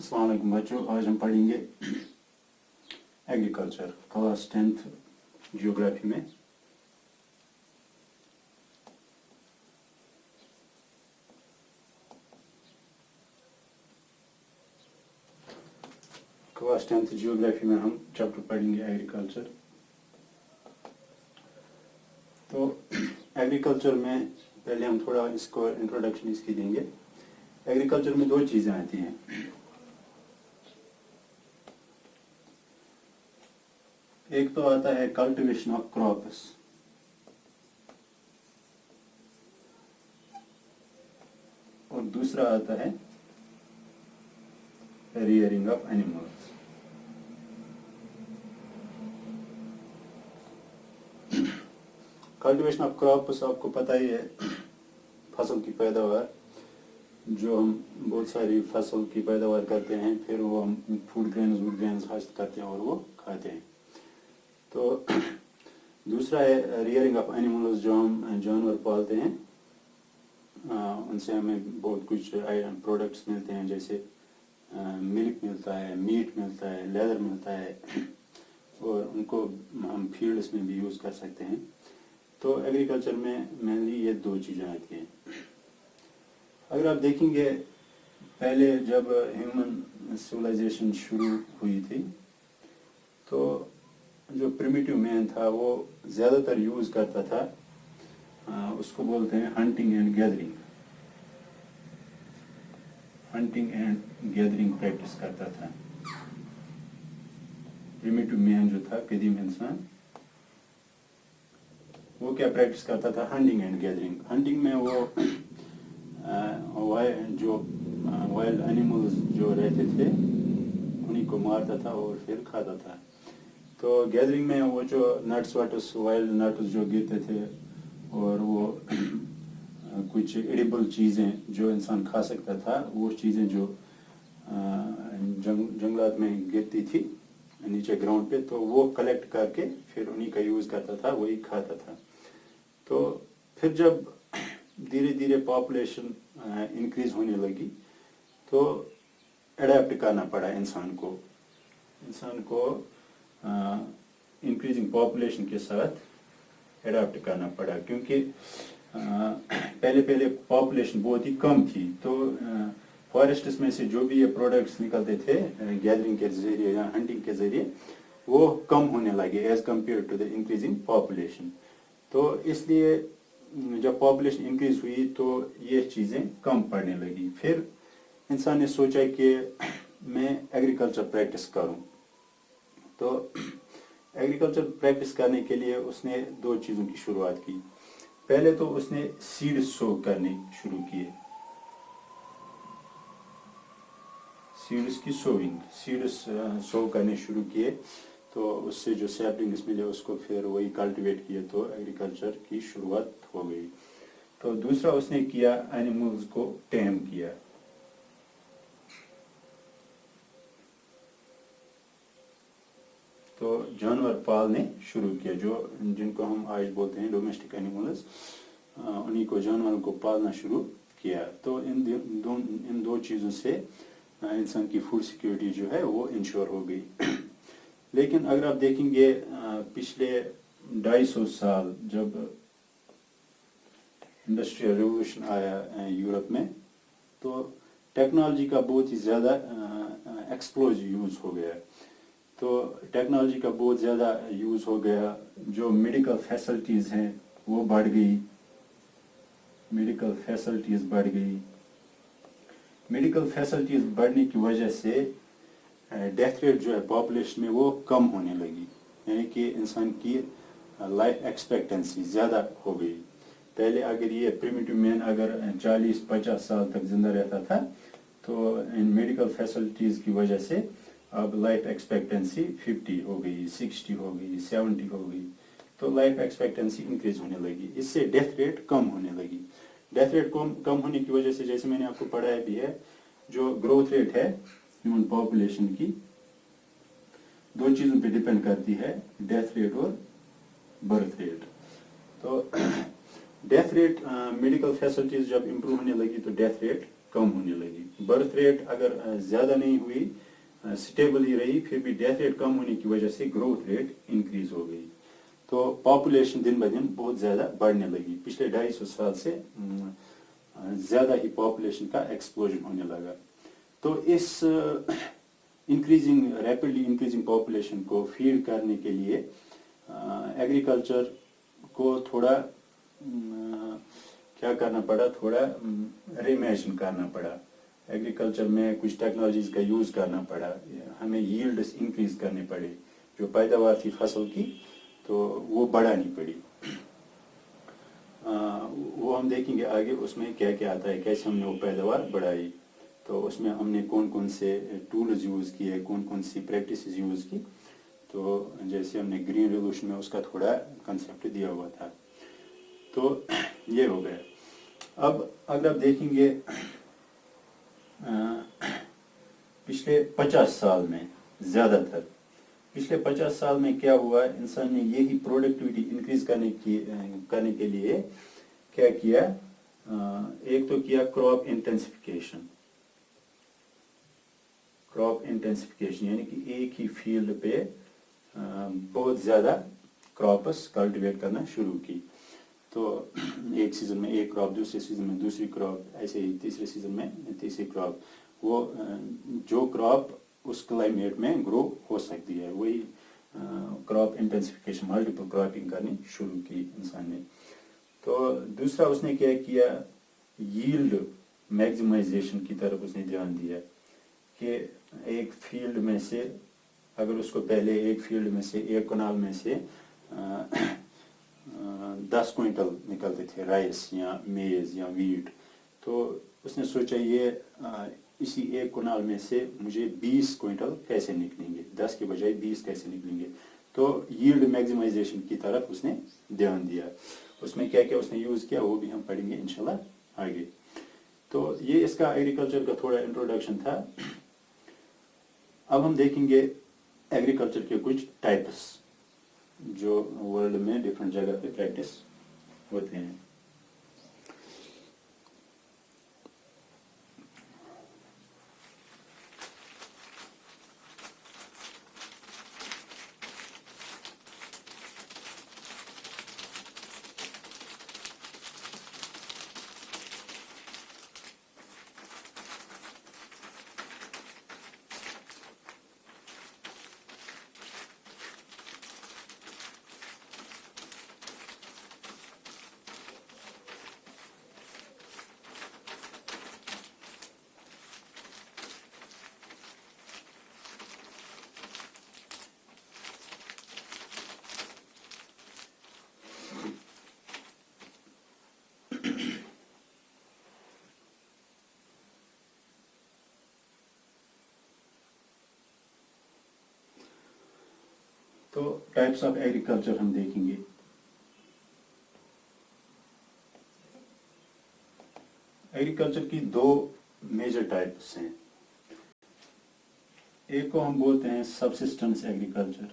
अस्सलाम वालेकुम बच्चों, आज हम पढ़ेंगे एग्रीकल्चर क्लास 10th जियोग्राफी में। क्लास 10th जियोग्राफी में हम चैप्टर पढ़ेंगे एग्रीकल्चर। तो एग्रीकल्चर में पहले हम थोड़ा इसको इंट्रोडक्शन इसकी देंगे। एग्रीकल्चर में दो चीजें आती हैं, एक तो आता है कल्टीवेशन ऑफ क्रॉप्स और दूसरा आता है rearing of animals. Cultivation of crops आपको पता ही है, फसल की पैदावार, जो हम बहुत सारी फसल की पैदावार करते हैं, फिर वो हम फूड ग्रेन्स हासिल करते हैं और वो खाते हैं। तो दूसरा है रियरिंग ऑफ एनिमल्स, जो हम जानवर पालते हैं, उनसे हमें बहुत कुछ प्रोडक्ट्स मिलते हैं, जैसे मिल्क मिलता है, मीट मिलता है, लेदर मिलता है, और उनको हम फील्ड्स में भी यूज़ कर सकते हैं। तो एग्रीकल्चर में मेनली ये दो चीज़ें आती हैं। अगर आप देखेंगे, पहले जब ह्यूमन सिविलाइजेशन शुरू हुई थी, तो जो प्रिमिटिव मैन था वो ज़्यादातर यूज़ करता था, उसको बोलते हैं hunting and gathering. Hunting and gathering practice करता था प्रिमिटिव मैन जो था, कदीम इंसान। वो क्या प्रैक्टिस करता था? Hunting and gathering. हंटिंग में वो जो वाइल्ड एनिमल्स जो रहते थे उन्हीं को मारता था और फिर खाता था। तो गैदरिंग में वो जो नट्स वाटस, वाइल्ड नट्स जो गिरते थे, और वो कुछ एडिबल चीज़ें जो इंसान खा सकता था, वो चीज़ें जो जंगलात में गिरती थी नीचे ग्राउंड पे, तो वो कलेक्ट करके फिर उन्हीं का यूज़ करता था, वही खाता था। तो फिर जब धीरे धीरे पॉपुलेशन इंक्रीज होने लगी, तो अडेप्ट करना पड़ा इंसान को इंक्रीजिंग पॉपुलेशन के साथ अडेप्ट करना पड़ा, क्योंकि पहले पॉपुलेशन बहुत ही कम थी। तो फॉरेस्ट्स में से जो भी ये प्रोडक्ट्स निकलते थे गैदरिंग के जरिए या हंटिंग के जरिए, वो कम होने लगे as compare to the increasing population. तो इसलिए जब पॉपुलेशन इंक्रीज हुई तो ये चीज़ें कम पड़ने लगी। फिर इंसान ने सोचा कि मैं एग्रीकल्चर प्रैक्टिस करूं। तो एग्रीकल्चर प्रैक्टिस करने के लिए उसने दो चीज़ों की शुरुआत की। पहले तो उसने सीड्स सो करने शुरू किए, सीड्स की सोइंग, सीड्स सो करने शुरू किए। तो उससे जो सैपलिंग्स मिले उसको फिर वही कल्टीवेट किए, तो एग्रीकल्चर की शुरुआत हो गई। तो दूसरा उसने किया, एनिमल्स को टेम किया। तो जानवर पालने शुरू किया, जो जिनको हम आज बोलते हैं डोमेस्टिक एनिमल्स, उन्हीं को, जानवरों को पालना शुरू किया। तो इन दो चीज़ों से इंसान की फूड सिक्योरिटी जो है वो इंश्योर हो गई। लेकिन अगर आप देखेंगे, पिछले 250 साल जब इंडस्ट्रियल रेवोल्यूशन आया यूरोप में, तो टेक्नोलॉजी का बहुत ही ज़्यादा एक्सप्लोजिव यूज़ हो गया। तो टेक्नोलॉजी का बहुत ज़्यादा यूज़ हो गया, जो मेडिकल फैसिलिटीज़ हैं वो बढ़ गई, मेडिकल फैसिलिटीज़ बढ़ गई। मेडिकल फैसिलिटीज़ बढ़ने की वजह से डेथ रेट जो है पॉपुलेशन में वो कम होने लगी, यानी कि इंसान की लाइफ एक्सपेक्टेंसी ज़्यादा हो गई। पहले अगर ये प्रिमिटिव मैन अगर 40-50 साल तक जिंदा रहता था, तो इन मेडिकल फैसिलिटीज़ की वजह से अब लाइफ एक्सपेक्टेंसी 50 हो गई, 60 हो गई, 70 हो गई। तो लाइफ एक्सपेक्टेंसी इंक्रीज होने लगी, इससे डेथ रेट कम होने लगी। डेथ रेट कम होने की वजह से, जैसे मैंने आपको पढ़ाया भी है, जो ग्रोथ रेट है ह्यूमन पॉपुलेशन की, दो चीज़ों पे डिपेंड करती है, डेथ रेट और बर्थ रेट। तो डेथ रेट, मेडिकल फैसिलिटीज जब इम्प्रूव होने लगी तो डेथ रेट कम होने लगी। برتھ ریٹ اگر زیادہ نہیں ہوئی، سٹیبل ہی رہی، پھر بھی ڈیتھ ریٹ کم ہونے کی وجہ سے گروتھ ریٹ انکریز ہو گئی. تو پاپولیشن دن بہ دن بہت زیادہ بڑھنے لگی. پچھلے 250 سال سے زیادہ ہی پاپولیشن کا ایکسپلوژن ہونے لگا. تو اس ریپڈلی انکریزنگ پاپولیشن کو فیڈ کرنے کے لیے ایگریکلچر کو تھوڑا کیا کرنا پڑا، تھوڑا ریمیجن کرنا پڑا. ایگریکلچر میں کچھ ٹیکنالوجیز کا یوز کرنا پڑا. ہمیں ییلڈس انکریز کرنے پڑے. جو پیداوار تھی فصل کی تو وہ بڑھانی پڑی. وہ ہم دیکھیں گے آگے اس میں کیا کیا آتا ہے، کیسے ہم نے وہ پیداوار بڑھائی. تو اس میں ہم نے کون کون سے ٹولز یوز کیے، کون کون سی پریکٹسز یوز کی. تو جیسے ہم نے گرین ریولوشن میں اس کا تھوڑا کنسیپٹ دیا ہوا تھا. تو یہ ہو گیا. اب اگر آپ دیکھیں گے پچھلے 50 سال میں زیادہ تر پچھلے 50 سال میں کیا ہوا، انسان نے یہی پروڈکٹیوٹی انکریز کرنے کے لیے کیا کیا. ایک تو کیا کراپ انٹینسیفیکیشن، یعنی کہ ایک ہی فیلڈ پہ بہت زیادہ کراپس کلٹیویٹ کرنا شروع کی. تو ایک سیزن میں ایک کراپ، دوسرے سیزن میں دوسری کراپ، ایسے ہی تیسرے سیزن میں تیسری کراپ. وہ جو کراپ اس کلائمیٹ میں گرو ہو سکتی ہے وہی کراپ انٹینسیفیکیشن، ملٹیپل کراپنگ کرنی شروع کی انسان نے. تو دوسرا اس نے کیا کیا، ییلڈ میگزیمائزیشن کی طرف اس نے دھیان دیا کہ ایک فیلڈ میں سے اگر اس کو پہلے ایک فیلڈ میں سے ایک کنال میں سے 10 کوئنٹل نکلتے تھے رائس یا میز یا ویٹ، تو اس نے سوچا یہ اسی ایک کنال میں سے مجھے 20 کوئنٹل کیسے نکلیں گے، 10 کے بجائے 20 کیسے نکلیں گے. تو ییلڈ میگزیمائزیشن کی طرف اس نے دھیان دیا. اس میں کیا کیا اس نے یوز کیا وہ بھی ہم پڑھیں گے انشاءاللہ آگے. تو یہ اس کا ایگریکلچر کا تھوڑا انٹروڈکشن تھا. اب ہم دیکھیں گے ایگریکلچر کے کچھ ٹائپس جو ورلڈ میں ڈفرینٹ جگہ پہ پریکٹس ہوتے ہیں. تو ٹائپس آف ایگریکلچر ہم دیکھیں گے. ایگریکلچر کی 2 میجر ٹائپس ہیں. ایک کو ہم بولتے ہیں سبسسٹنس ایگریکلچر،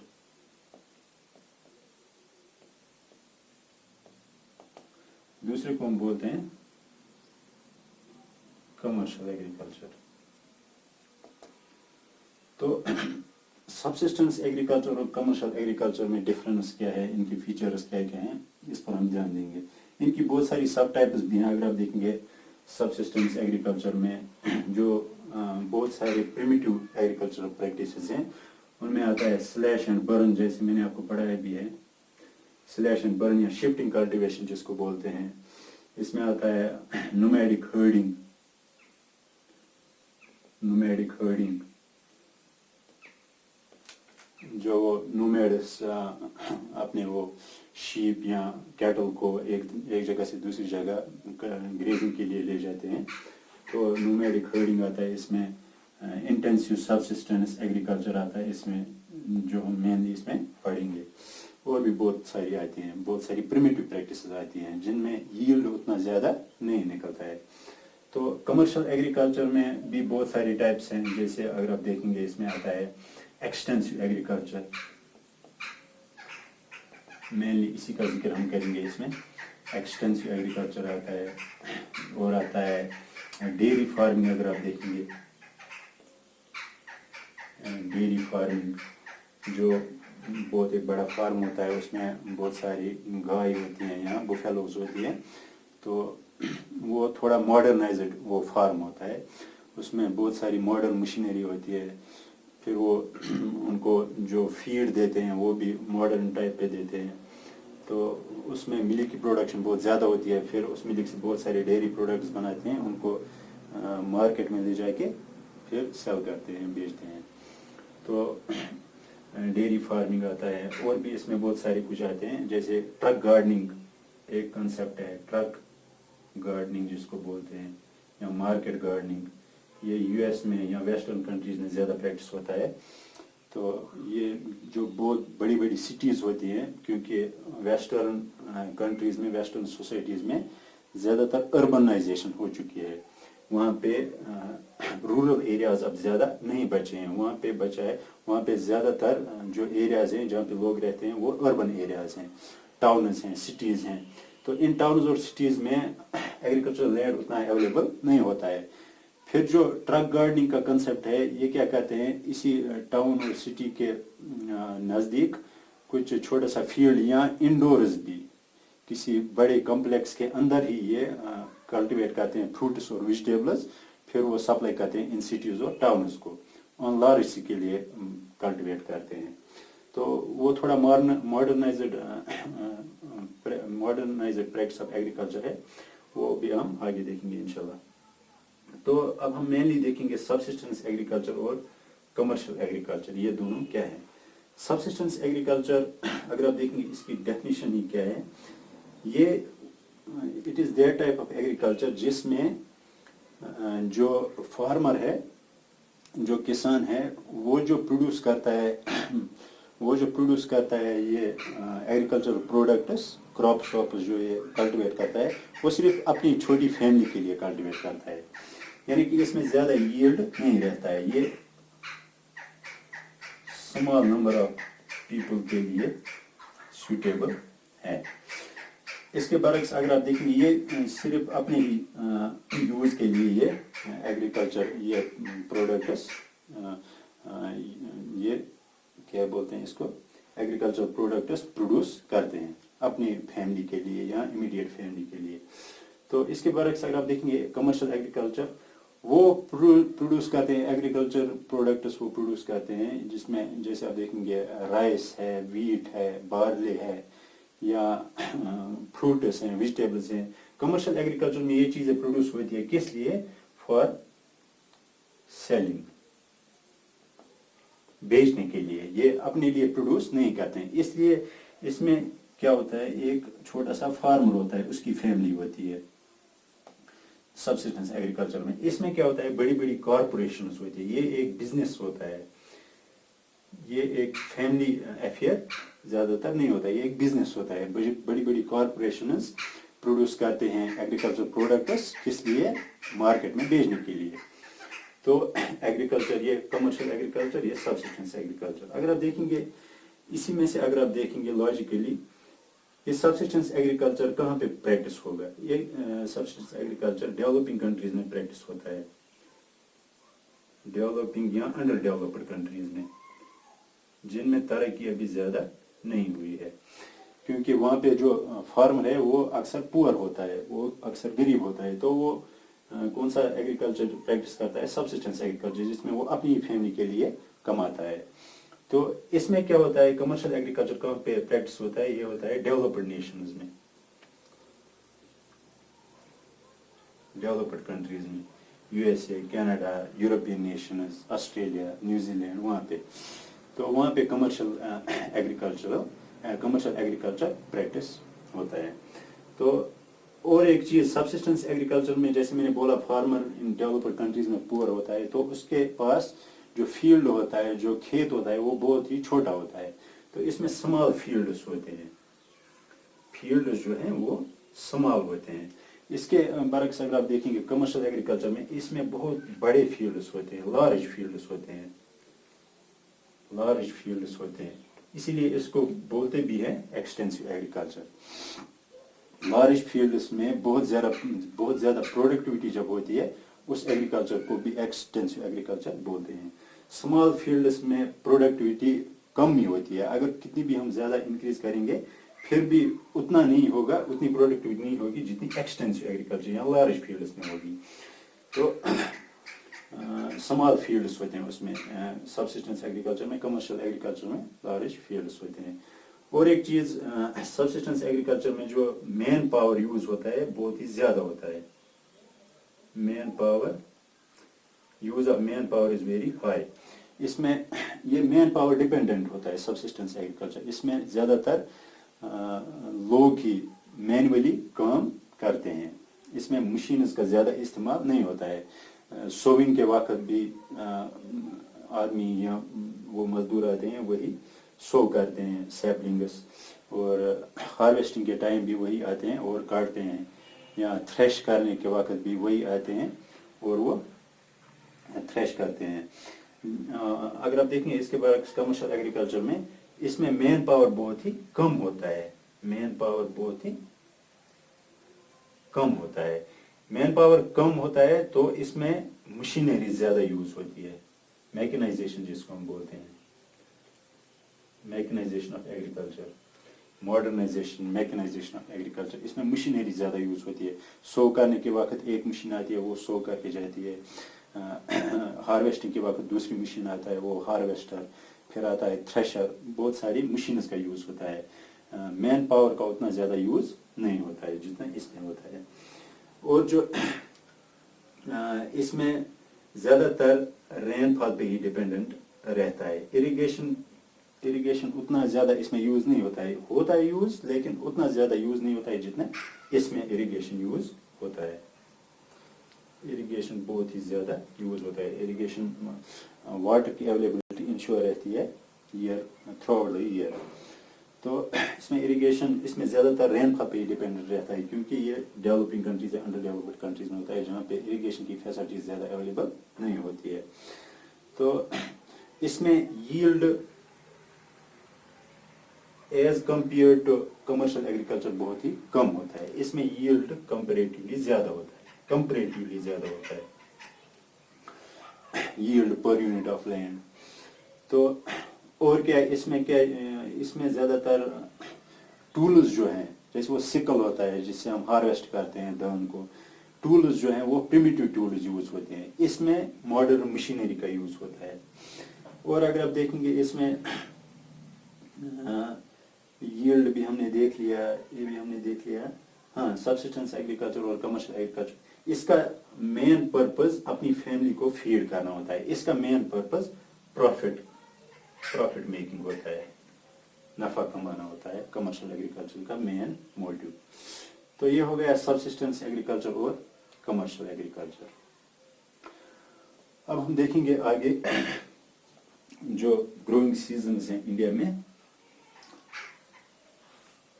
دوسرے کو ہم بولتے ہیں کمرشل ایگریکلچر. تو سبسسٹنس ایگریکلچر اور کمرشل ایگریکلچر میں ڈفرینس کیا ہے، ان کی فیچرز کیا کیا ہیں، اس پر ہم دھیان دیں گے. ان کی بہت ساری سب ٹائپس بھی ہیں. اگر آپ دیکھیں گے سبسسٹنس ایگریکلچر میں جو بہت سارے پریمیٹیو ایگریکلچرل پریکٹسز ہیں ان میں آتا ہے سلیش اینڈ برن، جیسے میں نے آپ کو پڑھایا بھی ہے. سلیش اینڈ برن یا شفٹنگ کلٹیویشن جس کو بولتے ہیں. اس میں آتا ہے نومیڈک ہرڈنگ، جو نومیڈس اپنے وہ شیپ یا کیٹل کو ایک جگہ سے دوسری جگہ گریزنگ کے لیے لے جاتے ہیں. تو نومیڈک ہرڈنگ آتا ہے. اس میں انٹینسیو سبسسٹنس ایگریکلچر آتا ہے اس میں، جو ہم مینلی اس میں پڑھیں گے. اور بھی بہت ساری آتی ہیں، بہت ساری پریمیٹیو پریکٹسز آتی ہیں جن میں ییلڈ اتنا زیادہ نہیں نکلتا ہے. تو کمرشل ایگریکلچر میں بھی بہت ساری ٹائپس ہیں. جیسے اگر آپ دیکھیں گے اس میں آتا ہے ایکسٹینسو ایگریکلچر، مینلی اسی کا ذکر ہم کریں گے. اس میں ایکسٹینسو ایگریکلچر آتا ہے، اور آتا ہے डेयरी फार्मिंग अगर आप देखेंगे, डेयरी फार्मिंग जो बहुत एक बड़ा फार्म होता है, उसमें बहुत सारी गाय होती हैं या बुफेलोज होती हैं, तो वो थोड़ा मॉडर्नाइज्ड वो फार्म होता है, उसमें बहुत सारी मॉडर्न मशीनरी होती है, फिर वो उनको जो फीड देते हैं वो भी मॉडर्न टाइप पे देते हैं, तो उसमें मिल्क की प्रोडक्शन बहुत ज़्यादा होती है, फिर उस मिल्क से बहुत सारे डेयरी प्रोडक्ट्स बनाते हैं, उनको मार्केट में ले जाके फिर सेल करते हैं, बेचते हैं, तो डेयरी फार्मिंग आता है। और भी इसमें बहुत सारे कुछ आते हैं, जैसे ट्रक गार्डनिंग एक कंसेप्ट है, ट्रक गार्डनिंग जिसको बोलते हैं, या मार्केट गार्डनिंग, ये यूएस में या वेस्टर्न कंट्रीज में ज़्यादा प्रैक्टिस होता है। तो ये जो बहुत बड़ी बड़ी सिटीज़ होती हैं, क्योंकि वेस्टर्न कंट्रीज़ में, वेस्टर्न सोसाइटीज़ में ज़्यादातर अर्बनाइजेशन हो चुकी है, वहाँ पे रूरल एरियाज अब ज़्यादा नहीं बचे हैं, वहाँ पे बचा है, वहाँ पे ज़्यादातर जो एरियाज़ हैं जहाँ पे लोग रहते हैं वो अर्बन एरियाज़ हैं, टाउन्स हैं, सिटीज़ हैं। तो इन टाउन्स और सिटीज़ में एग्रीकल्चरल लैंड उतना अवेलेबल नहीं होता है। फिर जो ट्रक गार्डनिंग का कंसेप्ट है, ये क्या कहते हैं, इसी टाउन और सिटी के नज़दीक कुछ छोटा सा फील्ड या इंडोर्स भी किसी बड़े कॉम्प्लेक्स के अंदर ही ये कल्टीवेट करते हैं फ्रूट्स और वेजिटेबल्स, फिर वो सप्लाई करते हैं इन सिटीज़ और टाउन्स को, ऑन लार्ज के लिए कल्टीवेट करते हैं। तो वो थोड़ा मॉडर्नाइज्ड प्रैक्टिस ऑफ एग्रीकल्चर है, वो भी हम आगे देखेंगे इंशाल्लाह। तो अब हम मेनली देखेंगे सबसिस्टेंस एग्रीकल्चर और कमर्शियल एग्रीकल्चर, ये दोनों क्या है। सबसिस्टेंस एग्रीकल्चर अगर आप देखेंगे इसकी डेफिनेशन ही क्या है, ये it is their type of agriculture जिसमें जो फार्मर है, जो किसान है, वो जो प्रोड्यूस करता है ये एग्रीकल्चरल प्रोडक्ट्स, क्रॉप शॉप्स जो ये कल्टीवेट करता है, वो सिर्फ अपनी छोटी फैमिली के लिए कल्टीवेट करता है, यानी कि इसमें ज़्यादा यील्ड नहीं रहता है, ये स्मॉल नंबर ऑफ पीपल के लिए सूटेबल है। इसके बरक्स अगर आप देखेंगे, ये सिर्फ अपने ही यूज के लिए ये एग्रीकल्चर, ये प्रोडक्ट्स, ये क्या बोलते हैं इसको, एग्रीकल्चर प्रोडक्ट्स प्रोड्यूस करते हैं अपनी फैमिली के लिए या इमीडिएट फैमिली के लिए। तो इसके बरक्स अगर आप देखेंगे कमर्शियल एग्रीकल्चर, वो प्रोड्यूस करते हैं एग्रीकल्चर प्रोडक्ट्स, वो प्रोड्यूस करते हैं जिसमें जैसे आप देखेंगे राइस है, वीट है, बार्ले है, या फ्रूट्स हैं, वेजिटेबल्स हैं। कमर्शियल एग्रीकल्चर में ये चीज़ें प्रोड्यूस होती है किस लिए, फॉर सेलिंग, बेचने के लिए, ये अपने लिए प्रोड्यूस नहीं करते हैं। इसलिए इसमें क्या होता है, एक छोटा सा फार्मर होता है, उसकी फैमिली होती है सबसिस्टेंस एग्रीकल्चर में। इसमें क्या होता है, बड़ी बड़ी कॉरपोरेशंस होती है, ये एक बिजनेस होता है, ये एक फैमिली अफेयर ज़्यादातर नहीं होता है, ये एक बिजनेस होता है। बड़ी बड़ी कॉरपोरेशंस प्रोड्यूस करते हैं एग्रीकल्चर प्रोडक्ट्स, किस लिए, मार्केट में बेचने के लिए। तो एग्रीकल्चर, ये कमर्शियल एग्रीकल्चर, ये सबसिस्टेंस एग्रीकल्चर। अगर आप देखेंगे इसी में से, अगर आप देखेंगे लॉजिकली, ये सबसिस्टेंस एग्रीकल्चर कहाँ पे प्रैक्टिस होगा, ये सबसिस्टेंस एग्रीकल्चर डेवलपिंग कंट्रीज में प्रैक्टिस होता है, डेवलपिंग या अंडर डेवलप्ड कंट्रीज में, जिनमें तरक्की अभी ज़्यादा नहीं हुई है, क्योंकि वहाँ पे जो फार्मर है वो अक्सर पुअर होता है, वो अक्सर गरीब होता है, तो वो कौन सा एग्रीकल्चर प्रैक्टिस करता है, सबसिस्टेंस एग्रीकल्चर, जिसमें वो अपनी फैमिली के लिए कमाता है। तो इसमें क्या होता है, कमर्शियल एग्रीकल्चर कहाँ पे प्रैक्टिस होता है, ये होता है डेवलप्ड नेशंस में, डेवलप्ड कंट्रीज में, USA, Canada, European Nations, Australia, New Zealand, वहाँ पे। तो वहाँ पे कमर्शियल एग्रीकल्चर प्रैक्टिस होता है। तो और एक चीज़, सबसिस्टेंस एग्रीकल्चर में जैसे मैंने बोला, फार्मर इन डेवलप्ड कंट्रीज में पुअर होता है, तो उसके पास जो फील्ड होता है, जो खेत होता है, वो बहुत ही छोटा होता है। तो इसमें स्मॉल फील्ड्स होते हैं, फील्ड्स जो हैं वो स्मॉल होते हैं। इसके बरक्स अगर आप देखेंगे कमर्शियल एग्रीकल्चर में, इसमें बहुत बड़े फील्ड्स होते हैं, लार्ज फील्ड्स होते हैं, लार्ज फील्ड्स होते हैं, इसीलिए इसको बोलते भी हैं एक्सटेंसिव एग्रीकल्चर। लार्ज फील्ड्स में बहुत ज़्यादा प्रोडक्टिविटी जब होती है, उस एग्रीकल्चर को भी एक्सटेंसिव एग्रीकल्चर बोलते हैं। स्मॉल फील्ड्स में प्रोडक्टिविटी कम ही होती है, अगर कितनी भी हम ज़्यादा इंक्रीज करेंगे फिर भी उतना नहीं होगा, उतनी प्रोडक्टिविटी नहीं होगी जितनी एक्सटेंसिव एग्रीकल्चर या लार्ज फील्ड्स में होगी। तो स्मॉल फील्ड्स होते हैं उसमें, सबसिस्टेंस एग्रीकल्चर में, कमर्शियल एग्रीकल्चर में लार्ज फील्ड्स होते हैं। और एक चीज़, सबसिस्टेंस एग्रीकल्चर में जो मैन पावर यूज होता है बहुत ही ज़्यादा होता है। Man power, use of man power is very high. इसमें ये मैन पावर डिपेंडेंट होता है सबसिस्टेंस एग्रीकल्चर। इसमें ज़्यादातर लोग ही मैनुअली काम करते हैं। इसमें मशीन्स का ज़्यादा इस्तेमाल नहीं होता है। सोविंग के वक्त भी आदमी या वो मजदूर आते हैं, वही सो करते हैं सैपलिंग्स, और हार्वेस्टिंग के टाइम भी वही आते हैं और काटते हैं, या थ्रेश करने के वक्त भी वही आते हैं और वो थ्रेश करते हैं। अगर आप देखेंगे इसके बाद कमर्शियल एग्रीकल्चर में, इसमें मैन पावर बहुत ही कम होता है। मैन पावर बहुत ही कम होता है। मैन पावर कम होता है तो इसमें मशीनरी ज्यादा यूज होती है, मैकेनाइजेशन जिसको हम बोलते हैं, mechanisation of agriculture, modernisation, mechanisation of agriculture. इसमें मशीनरी ज्यादा यूज होती है। सो करने के वक्त एक मशीन आती है, वो सो करके जाती है। हार्वेस्टिंग के वक्त दूसरी मशीन आता है, वो हार्वेस्टर, फिर आता है थ्रेशर। बहुत सारी मशीन्स का यूज होता है। मैन पावर का उतना ज्यादा यूज नहीं होता है जितना इसमें होता है। और जो इसमें ज्यादातर रेनफॉल पे ही डिपेंडेंट रहता है। इरिगेशन उतना ज्यादा इसमें यूज नहीं होता है यूज, लेकिन उतना ज्यादा यूज नहीं होता है जितना इसमें इरिगेशन यूज होता है। इरिगेशन बहुत ही ज्यादा यूज होता है। इरिगेशन वाटर की अवेलेबिलिटी इंश्योर रहती है year, through out the year. तो इसमें इरिगेशन, इसमें ज्यादातर रेनफॉल पे ही डिपेंडेंट रहता है, क्योंकि ये डेवलपिंग कंट्रीज या अंडर डेवलप्ड कंट्रीज में होता है, जहाँ पे इरिगेशन की फैसिलिटीज ज्यादा अवेलेबल नहीं होती है। तो इसमें yield as compare to commercial agriculture बहुत ही कम होता है। इसमें यील्ड कंपेरेटिवली ज्यादा होता है, yield per unit of land. तो और क्या इसमें ज्यादातर टूल्स जो हैं, जैसे वो सिकल होता है जिससे हम हार्वेस्ट करते हैं धान को, टूल्स जो हैं वो प्रिमिटिव टूल्स यूज होते हैं। इसमें मॉडर्न मशीनरी का यूज होता है। और अगर आप देखेंगे इसमें यील्ड भी हमने देख लिया, ये भी हमने देख लिया। हाँ, सबसिस्टेंस एग्रीकल्चर और कमर्शियल एग्रीकल्चर, इसका मेन पर्पस अपनी फैमिली को फीड करना होता है। इसका मेन पर्पस प्रॉफिट मेकिंग होता है, नफा कमाना होता है। कमर्शियल एग्रीकल्चर का मेन मोटिव। तो ये हो गया सबसिस्टेंस एग्रीकल्चर और कमर्शियल एग्रीकल्चर। अब हम देखेंगे आगे जो ग्रोइंग सीजन्स हैं इंडिया में।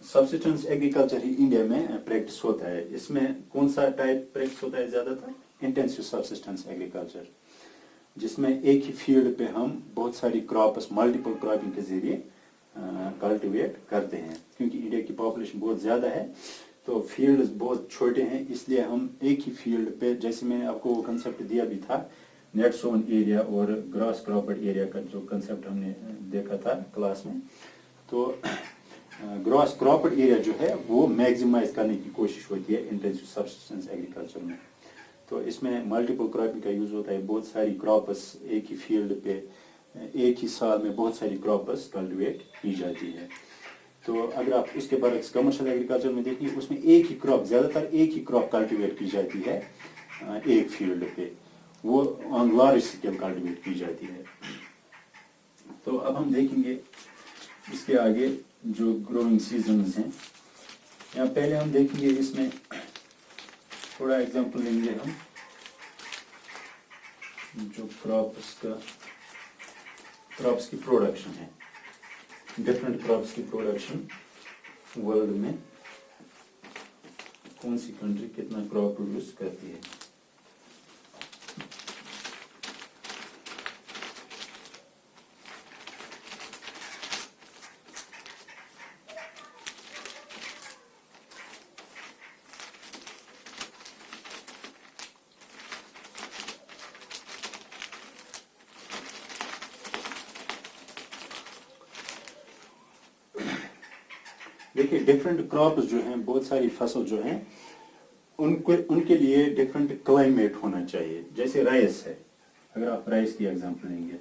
सबसिस्टेंस एग्रीकल्चर ही इंडिया में प्रैक्टिस होता है। इसमें कौन सा टाइप प्रैक्टिस होता है ज्यादातर? इंटेंसिव सबसिस्टेंस एग्रीकल्चर, जिसमें एक ही फील्ड पे हम बहुत सारी क्रॉप्स मल्टीपल क्रॉपिंग के जरिए कल्टीवेट करते हैं। क्योंकि इंडिया की पॉपुलेशन बहुत ज्यादा है तो फील्ड्स बहुत छोटे हैं, इसलिए हम एक ही फील्ड पे, जैसे मैंने आपको वो कंसेप्ट दिया भी था नेट सोन एरिया और ग्रास क्रॉप्ड एरिया का, जो कंसेप्ट हमने देखा था क्लास में। तो ग्रास क्रॉप्ड एरिया जो है वो मैक्सिमाइज करने की कोशिश होती है इंटेंसिव सबसिस्टेंस एग्रीकल्चर में। तो इसमें मल्टीपल क्रॉपिंग का यूज होता है। बहुत सारी क्रॉप्स एक ही फील्ड पे एक ही साल में बहुत सारी क्रॉप्स कल्टीवेट की जाती है। तो अगर आप इसके बाद कमर्शियल एग्रीकल्चर में देखिए, उसमें एक ही क्रॉप, ज्यादातर एक ही क्रॉप कल्टीवेट की जाती है एक फील्ड पे, वो ऑन लार्ज स्केल कल्टीवेट की जाती है। तो अब हम देखेंगे इसके आगे जो ग्रोइंग सीजन्स हैं। यहाँ पहले हम देखेंगे, इसमें थोड़ा एग्जांपल लेंगे हम, जो क्रॉप्स की प्रोडक्शन है, डिफरेंट क्रॉप्स की प्रोडक्शन वर्ल्ड में कौन सी कंट्री कितना क्रॉप प्रोड्यूस करती है। دیکھیے ڈفرینٹ کراپس جو ہیں، بہت ساری فصل جو ہیں ان کے لیے ڈفرینٹ کلائمیٹ ہونا چاہیے. جیسے رائس ہے، اگر آپ رائس کی ایگزامپل لیں گے،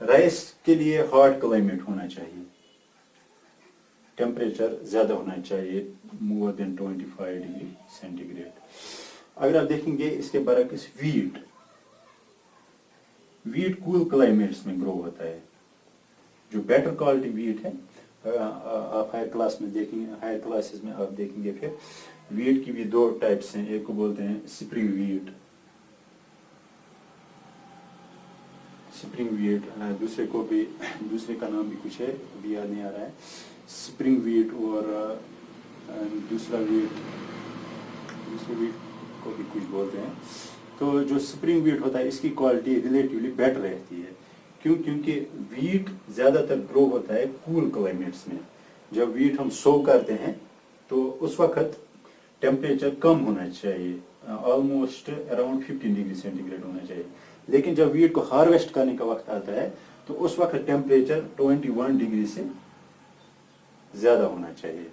رائس کے لیے ہاٹ کلائمیٹ ہونا چاہیے، ٹیمپریچر زیادہ ہونا چاہیے، مور دین 25 ڈگری سینٹی گریڈ. اگر آپ دیکھیں گے اس کے برعکس ویٹ کول کلائمیٹس میں گرو ہوتا ہے. جو بیٹر کوالٹی ویٹ ہے، آپ ہائر کلاس میں دیکھیں گے، ہائر کلاسز میں آپ دیکھیں گے، پھر ویٹ کی بھی 2 ٹائپس ہیں. ایک کو بولتے ہیں اسپرنگ ویٹ، دوسرے کا نام بھی کچھ ہے، ابھی یاد نہیں آ رہا ہے. اسپرنگ ویٹ اور دوسرے ویٹ کو بھی کچھ بولتے ہیں. تو جو اسپرنگ ویٹ ہوتا ہے اس کی کوالٹی ریلیٹیولی بیٹر رہتی ہے. کیونکہ ویٹ زیادہ تر گرو ہوتا ہے کول کلائمیٹس میں. جب ویٹ ہم سو کرتے ہیں تو اس وقت ٹیمپریچر کم ہونا چاہیے، almost around 15 degree centigrade ہونا چاہیے. لیکن جب ویٹ کو ہارویسٹ کرنے کا وقت آتا ہے تو اس وقت ٹیمپریچر 21 ڈگری سے زیادہ ہونا چاہیے.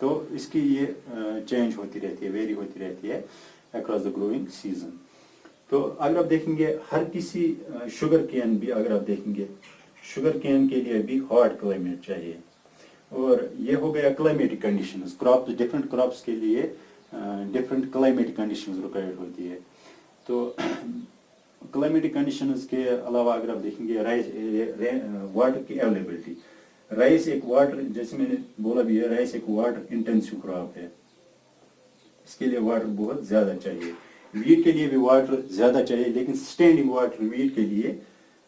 تو اس کی یہ چینج ہوتی رہتی ہے، ویری ہوتی رہتی ہے اکراس دا گروئنگ سیزن. تو اگر آپ دیکھیں گے ہر کسی شوگر کین بھی، اگر آپ دیکھیں گے شوگر کین کے لیے بھی ہاٹ کلائمیٹ چاہیے. اور یہ ہو گیا کلائمیٹک کنڈیشنز. ڈفرینٹ کراپس کے لیے ڈفرینٹ کلائمیٹک کنڈیشنز ریکوائرڈ ہوتی ہے. تو کلائمیٹک کنڈیشنز کے علاوہ اگر آپ دیکھیں گے واٹر کی اویلیبلٹی. رائس ایک واٹر، جیسے میں نے بولا بھی ہے، رائس ایک واٹر انٹینسو کراپ ہے. اس کے لیے واٹر بہت زیادہ چاہیے. ویٹ کے لیے بھی واٹر زیادہ چاہیے، لیکن سٹینڈنگ واٹر ویٹ کے لیے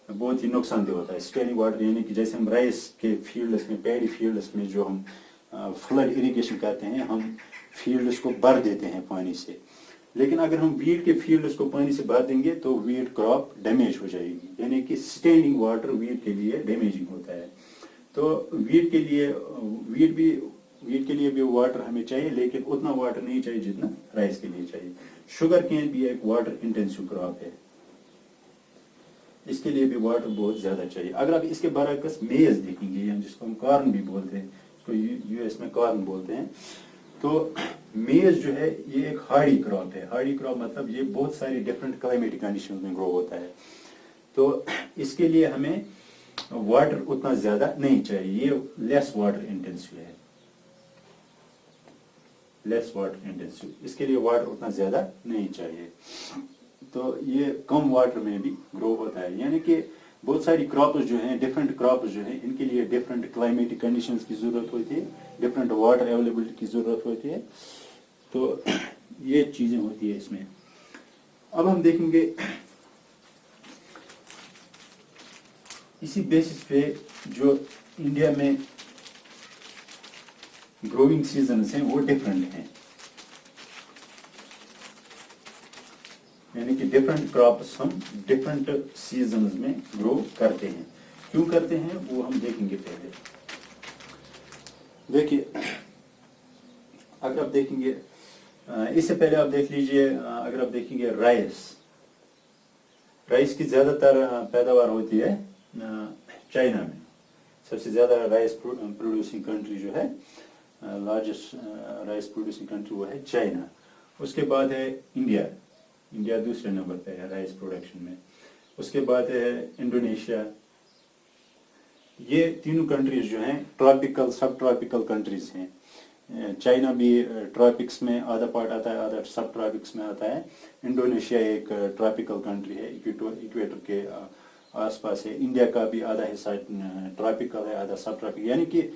بہت ہی نقصان دہ ہوتا ہے. سٹینڈنگ واٹر یعنی کہ جیسے ہم رائس کے فیلڈس میں، پیڈی فیلڈس میں جو ہم فلڈ اریگیشن کرتے ہیں، ہم فیلڈس کو بھر دیتے ہیں پانی سے. لیکن اگر ہم ویٹ کے فیلڈس کو پانی سے بھر دیں گے تو ویٹ کراپ ڈیمیج ہو جائے گی. یعنی کہ سٹینڈنگ واٹر ویٹ کے لیے ڈیمیجنگ ہوتا ہے. تو ویٹ کے لیے بھی واٹر ہمیں چاہیے، لیکن اتنا واٹر نہیں چاہیے جتنا رائس کے لیے چاہیے. شوگر کین بھی ایک واٹر انٹینسو کراپ ہے، اس کے لیے بھی واٹر بہت زیادہ چاہیے. اگر آپ اس کے برعکس میز دیکھیں گے، جس کو ہم کارن بھی بولتے ہیں، اس کو یو ایس میں کارن بولتے ہیں، تو میز جو ہے یہ ایک ہارڈی کراپ ہے. ہارڈی کراپ مطلب یہ بہت ساری ڈفرینٹ کلائمیٹک کنڈیشنز میں گرو ہوتا ہے. تو اس کے لیے ہمیں واٹر اتنا زیادہ نہیں چاہیے. یہ لیس واٹر انٹینسو ہے، اس کے لیے واٹر اتنا زیادہ نہیں چاہیے. تو یہ کم واٹر میں بھی گرو ہوتا ہے. یعنی کہ بہت ساری کراپس جو ہیں، ڈفرینٹ کراپس جو ہیں، ان کے لیے ڈفرینٹ کلائمیٹک کنڈیشنز کی ضرورت ہوتی ہے، ڈفرینٹ واٹر اویلیبلٹی کی ضرورت ہوتی ہے. تو یہ چیزیں ہوتی ہے اس میں. اب ہم دیکھیں گے اسی بیسس پہ جو انڈیا میں گروئنگ سیزنز ہیں وہ ڈفرینٹ ہیں. یعنی کہ ڈفرینٹ کراپس ہم ڈفرینٹ سیزنز میں گرو کرتے ہیں. کیوں کرتے ہیں وہ ہم دیکھیں گے. پہلے دیکھیے، اگر آپ دیکھیں گے، اس سے پہلے آپ دیکھ لیجئے، اگر آپ دیکھیں گے رائس کی زیادہ تر پیداوار ہوتی ہے چائنا میں. سب سے زیادہ رائس پروڈیوسنگ کنٹری جو ہے، لارجسٹ رائس پروڈیوسنگ کنٹری وہ ہے چائنا. اس کے بعد ہے انڈیا دوسرے نمبر پہ ہے رائس پروڈکشن میں. اس کے بعد ہے انڈونیشیا. یہ تینوں کنٹریز جو ہیں ٹراپیکل سب ٹراپیکل کنٹریز ہیں. چائنا بھی ٹراپکس میں آدھا پارٹ آتا ہے، آدھا سب ٹراپکس میں آتا ہے. انڈونیشیا ایک ٹراپیکل کنٹری ہے، ایکویٹر کے آس پاس ہے. انڈیا کا بھی آدھا حصہ ٹراپیکل ہے، آدھا سب ٹراپیکل. یعنی کہ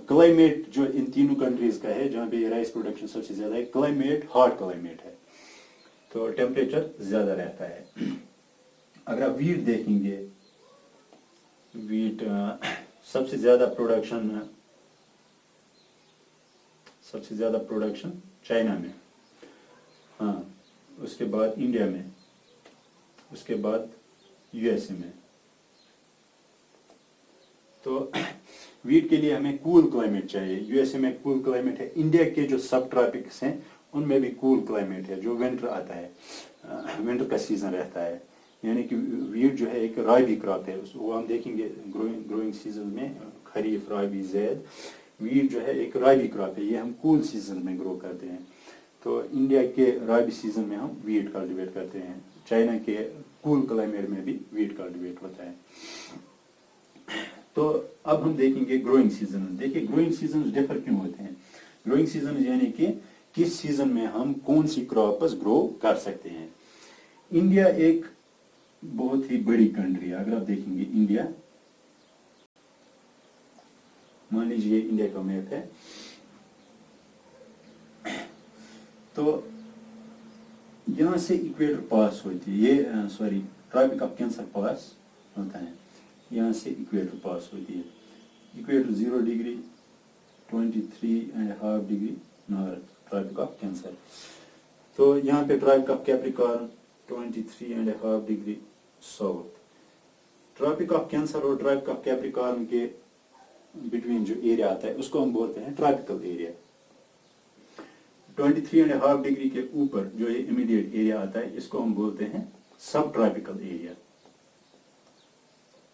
کلائمیٹ جو ان تینوں کنٹریز کا ہے جہاں پہ رائس پروڈکشن سب سے زیادہ ہے، کلائمیٹ ہاٹ کلائمیٹ ہے، تو ٹیمپریچر زیادہ رہتا ہے. اگر آپ ویٹ دیکھیں گے، ویٹ سب سے زیادہ پروڈکشن چائنا میں، ہاں، اس کے بعد انڈیا میں، اس کے بعد یو ایس اے میں. تو ویٹ کے لیے ہمیں کول کلائمیٹ چاہیے. یو ایس اے میں کول کلائمیٹ ہے. انڈیا کے جو سب ٹراپکس ہیں ان میں بھی کول کلائمیٹ ہے، جو ونٹر آتا ہے، ونٹر کا سیزن رہتا ہے. یعنی کہ ویٹ جو ہے ایک رابی کراپ ہے. وہ ہم دیکھیں گے گروئنگ سیزن میں، خریف، رابی، زید. ویٹ جو ہے ایک رابی کراپ ہے، یہ ہم کول سیزن میں گرو کرتے ہیں. تو انڈیا کے رابی سیزن میں ہم ویٹ کلٹیویٹ کرتے ہیں. چائنا کے کول کلائمیٹ میں بھی ویٹ کلٹیویٹ ہوتا ہے. تو اب ہم دیکھیں گے گروئنگ سیزن. دیکھیے گروئنگ سیزن ڈفر کیوں ہوتے ہیں. گروئنگ سیزن یعنی کہ کس سیزن میں ہم کون سی کراپس گرو کر سکتے ہیں. انڈیا ایک بہت ہی بڑی کنٹری ہے. اگر آپ دیکھیں گے انڈیا، مان لیجیے انڈیا کا میپ ہے، تو یہاں سے اکویٹر پاس ہوتی ہے، یہ ٹراپک آف کینسر پاس ہوتا ہے، یہاں سے اکویٹر پاس ہوتی ہے. Equator 0 degree 23.5 degree north, Tropic of Cancer. تو یہاں پہ Tropic of Capricorn 23.5 degree south. Tropic of Cancer اور ٹراپک آف کیپریکارن کے بٹوین جو ایریا آتا ہے اس کو ہم بولتے ہیں ٹراپیکل ایریا. 23.5 ڈگری کے اوپر جو یہ امیڈیٹ ایریا آتا ہے اس کو ہم بولتے ہیں سب ٹراپیکل ایریا.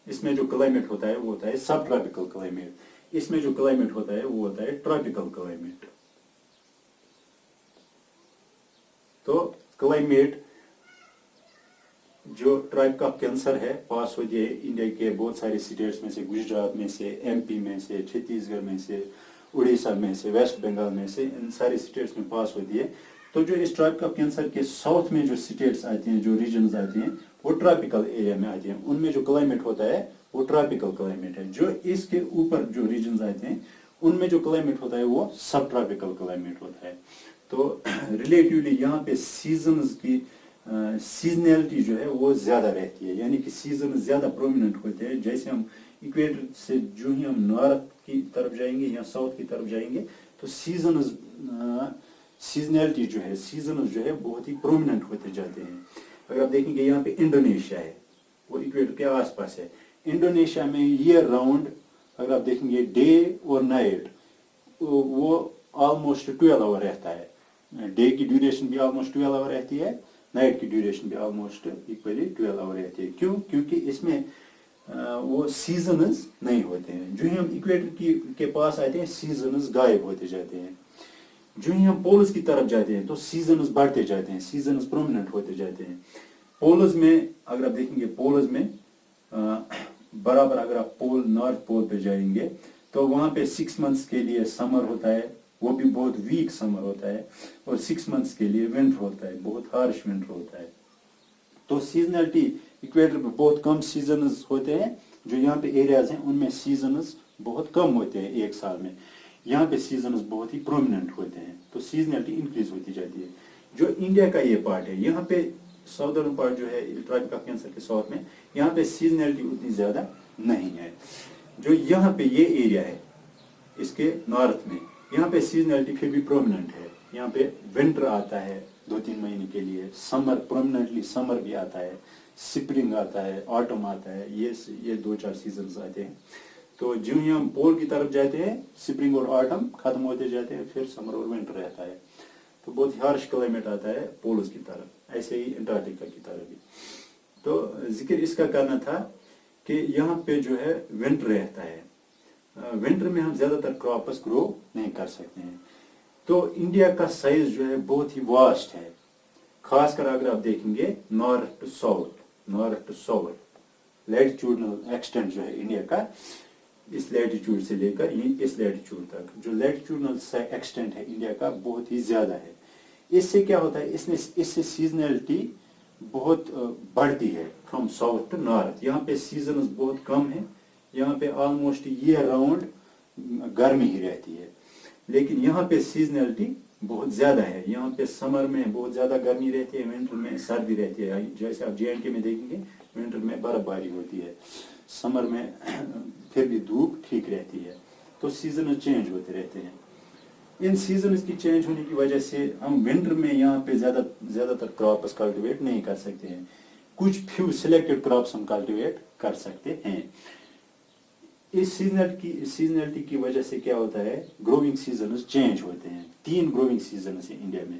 اس میں جو کلائمیٹ ہوتا ہے وہ ہوتا ہے سب ٹراپیکل کلائمیٹ. اس میں جو کلائمیٹ ہوتا ہے وہ ہوتا ہے ٹراپیکل کلائمیٹ. تو کلائمیٹ جو ٹراپک آف کینسر ہے پاس ہوتی ہے انڈیا کے بہت سارے اسٹیٹس میں سے، گجرات میں سے، ایم پی میں سے، چھتیس گڑھ میں سے، اڑیسہ میں سے، ویسٹ بنگال میں سے، ان سارے اسٹیٹس میں پاس ہوتی ہے. تو جو اس ٹراپک آف کینسر کے ساؤتھ میں جو اسٹیٹس آتی ہیں، جو ریجنز آتی ہیں، وہ ٹراپیکل ایریا میں آتی ہیں. ان میں جو کلائمیٹ ہوتا ہے وہ ٹراپیکل کلائمیٹ ہے. جو اس کے اوپر جو ریجنز آتے ہیں ان میں جو کلائمیٹ ہوتا ہے وہ سب ٹراپیکل کلائمیٹ ہوتا ہے. تو ریلیٹیولی یہاں پہ سیزنز کی سیزنیلٹی جو ہے وہ زیادہ رہتی ہے، یعنی کہ سیزن زیادہ پرومیننٹ ہوتے ہیں. جیسے ہم اکویٹر سے جو ہی ہم نارتھ کی طرف جائیں گے یا ساؤتھ کی طرف جائیں گے تو سیزنیلٹی جو ہے، سیزنز جو ہے بہت ہی پرومیننٹ ہوتے جاتے ہیں. اگر آپ دیکھیں گے یہاں پہ انڈونیشیا ہے، وہ اکویٹر کے آس پاس ہے. انڈونیشیا میں ایئر راؤنڈ اگر آپ دیکھیں گے ڈے اور نائٹ وہ آلموسٹ 12 آور رہتا ہے. ڈے کی ڈیوریشن بھی آلموسٹ 12 آور رہتی ہے، نائٹ کی ڈیوریشن بھی آلموسٹ اکولی 12 آور رہتی ہے. کیوں؟ کیونکہ اس میں وہ سیزنز نہیں ہوتے ہیں. جو ہی ہم اکویٹر کے پاس آتے ہیں سیزنز غائب ہوتے جاتے ہیں. جو ہی ہم پولز کی طرف جاتے ہیں تو سیزنز بڑھتے جاتے ہیں، سیزنز پرومیننٹ ہوتے جاتے ہیں. پولز میں اگر آپ دیکھیں گے پولز میں برابر اگر آپ نارتھ پول پہ جائیں گے تو وہاں پہ 6 منتھس کے لیے سمر ہوتا ہے، وہ بھی بہت ویک سمر ہوتا ہے، اور 6 منتھس کے لیے ونٹر ہوتا ہے، بہت ہارش ونٹر ہوتا ہے. تو سیزنلٹی اکویٹر پہ بہت کم سیزنز ہوتے ہیں. جو یہاں پہ ایریاز ہیں ان میں سیزنز بہت کم ہوتے ہیں ایک سال میں. یہاں پہ سیزنز بہت ہی پرومیننٹ ہوتے ہیں، تو سیزنلٹی انکریز ہوتی جاتی ہے. جو انڈیا کا یہ پارٹ ہے، یہاں پہ ساؤدرن پارٹ جو ہے ٹراپک آف کینسر کے ساؤتھ میں، یہاں پہ سیزنلٹی اتنی زیادہ نہیں ہے. جو یہاں پہ یہ ایریا ہے اس کے نارتھ میں، یہاں پہ سیزنلٹی پھر بھی پرومیننٹ ہے. یہاں پہ ونٹر آتا ہے 2-3 مہینے کے لیے، سمر پرومیننٹلی سمر بھی آتا ہے، سپرنگ آتا ہے، آٹم آتا ہے، یہ 2-4 سیزنز آتے ہیں. تو جو ہی ہم پول کی طرف جاتے ہیں سپرنگ اور آٹم ختم ہوتے جاتے ہیں، پھر سمر اور ونٹر رہتا ہے. تو بہت ہارش کلائمیٹ آتا ہے پولز کی طرف، ایسے ہی انٹارکٹیکا کی طرف بھی. تو ذکر اس کا کرنا تھا کہ یہاں پہ جو ہے ونٹر رہتا ہے. ونٹر میں ہم زیادہ تر کراپس گرو نہیں کر سکتے ہیں. تو انڈیا کا سائز جو ہے بہت ہی واسٹ ہے، خاص کر اگر آپ دیکھیں گے نارتھ ٹو ساؤتھ لیٹیچیوڈنل ایکسٹینٹ جو ہے انڈیا کا، اس لیٹیچیوڈ سے لے کر اس لیٹیچیوڈ تک جو لیٹیچیوڈنل ایکسٹینٹ ہے انڈیا کا بہت ہی زیادہ ہے. اس سے کیا ہوتا ہے، اس سے سیزنلٹی بہت بڑھتی ہے فرام ساؤتھ ٹو نارتھ. یہاں پہ سیزنز بہت کم ہیں، یہاں پہ آلموسٹ ایئر راؤنڈ گرمی ہی رہتی ہے. لیکن یہاں پہ سیزنلٹی بہت زیادہ ہے. یہاں پہ سمر میں بہت زیادہ گرمی رہتی ہے، ونٹر میں سردی رہتی ہے. جیسے آپ JNK میں دیکھیں گے ونٹر میں برف باری ہوتی ہے، سمر میں پھر بھی دھوپ ٹھیک رہتی ہے. تو سیزن چینج ہوتے رہتے ہیں. ان سیزنز کی چینج ہونے کی وجہ سے ہم ونٹر میں یہاں پہ زیادہ تر کراپس کلٹیویٹ نہیں کر سکتے ہیں. کچھ فیو سلیکٹڈ کراپس ہم کلٹیویٹ کر سکتے ہیں. اس سیزنلٹی کی وجہ سے کیا ہوتا ہے، گروئنگ سیزنز چینج ہوتے ہیں. 3 گروئنگ سیزنز ہیں انڈیا میں.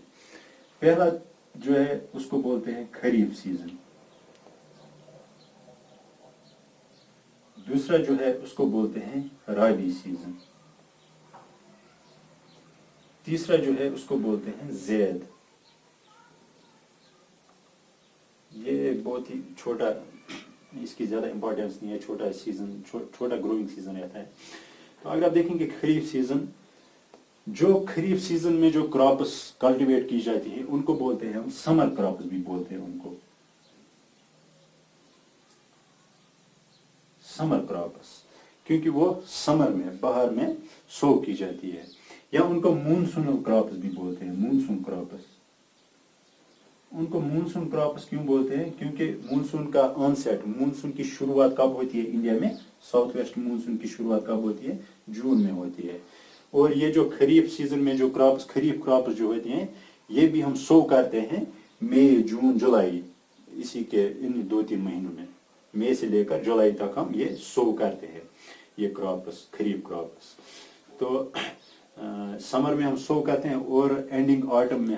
پہلا جو ہے اس کو بولتے ہیں خریف سیزن، دوسرا جو ہے اس کو بولتے ہیں رابی سیزن، तीसरा जो है उसको बोलते हैं ज़ैद। ये बहुत ही छोटा, इसकी ज़्यादा इम्पोर्टेंस नहीं है, छोटा सीजन, छोटा ग्रोइंग सीजन रहता है। तो अगर आप देखेंगे खरीफ सीजन, जो खरीफ सीजन में जो क्रॉप्स कल्टीवेट की जाती है उनको बोलते हैं हम समर क्रॉप्स भी बोलते हैं उनको, समर क्रॉप्स, क्योंकि वो समर में, बाहर में सो की जाती है। या उनको मूनसून क्रॉप्स भी बोलते हैं, मूनसून क्रॉप्स। उनको मूनसून क्रॉप्स क्यों बोलते हैं? क्योंकि मूनसून का ऑनसेट, मूनसून की शुरुआत कब होती है इंडिया में? साउथ वेस्ट मूनसून की शुरुआत कब होती है? जून में होती है। और ये जो खरीफ सीजन में जो क्रॉप्स, खरीफ क्रॉप्स जो होती हैं, ये भी हम सो करते हैं मई, जून, जुलाई, इसी के इन 2-3 महीनों में, मई से लेकर जुलाई तक हम ये सो करते हैं, ये क्रॉप्स, खरीफ क्रॉप्स। तो समर में हम सो करते हैं और एंडिंग ऑटम में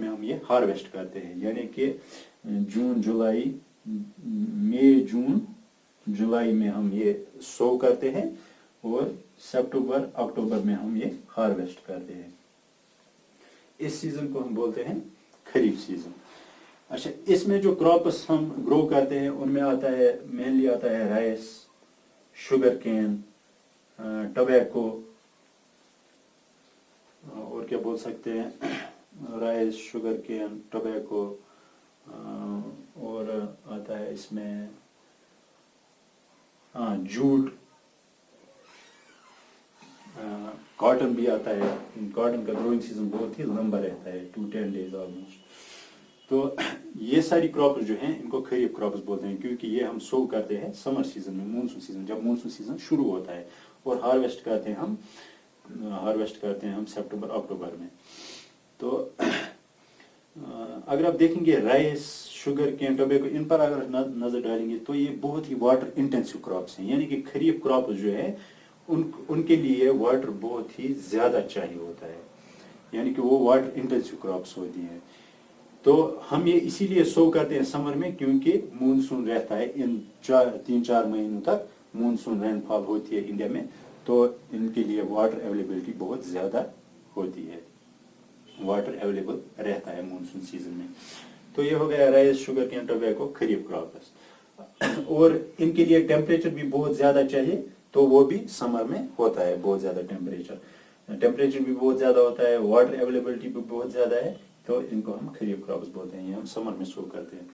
हम ये हार्वेस्ट करते हैं, यानी कि जून, जुलाई, मई, जून, जुलाई में हम ये सो करते हैं और सितंबर, अक्टूबर में हम ये हार्वेस्ट करते हैं। इस सीजन को हम बोलते हैं खरीफ सीजन। अच्छा, इसमें जो क्रॉप्स हम ग्रो करते हैं उनमें आता है, मेनली आता है राइस, शुगर केन, टबैको, और क्या बोल सकते हैं, राइस, शुगर केन, टबैको, और आता है इसमें जूट, कॉटन भी आता है। कॉटन का ग्रोइंग सीजन बहुत ही लंबा रहता है, 2-10 डेज ऑलमोस्ट। तो ये सारी क्रॉप्स जो हैं इनको खरीफ क्रॉप्स बोलते हैं, क्योंकि ये हम सो करते हैं समर सीजन में, मूनसून सीजन, जब मूनसून सीजन शुरू होता है, और हार्वेस्ट करते हैं हम सितंबर, अक्टूबर में। तो अगर आप देखेंगे राइस, शुगर केन, टोबैको, इन पर अगर नजर डालेंगे तो ये बहुत ही वाटर इंटेंसिव क्रॉप्स हैं, यानी कि खरीफ क्रॉप्स जो है उनके लिए वाटर बहुत ही ज्यादा चाहिए होता है, यानी कि वो वाटर इंटेंसिव क्रॉप्स होती हैं। तो हम ये इसीलिए सो करते हैं समर में, क्योंकि मूनसून रहता है इन 3-4 महीनों तक मूनसून रेनफॉल होती है इंडिया में, तो इनके लिए वाटर अवेलेबिलिटी बहुत ज्यादा होती है, वाटर अवेलेबल रहता है मूनसून सीजन में। तो ये हो गया राइस, शुगर केन, टोबैको, खरीफ क्रॉप्स। और इनके लिए टेम्परेचर भी बहुत ज्यादा चाहिए, तो वो भी समर में होता है बहुत ज्यादा टेम्परेचर भी बहुत ज्यादा होता है, वाटर अवेलेबिलिटी भी बहुत ज्यादा है, तो इनको हम खरीफ क्रॉप्स बोलते हैं, ये हम समर में सो करते हैं।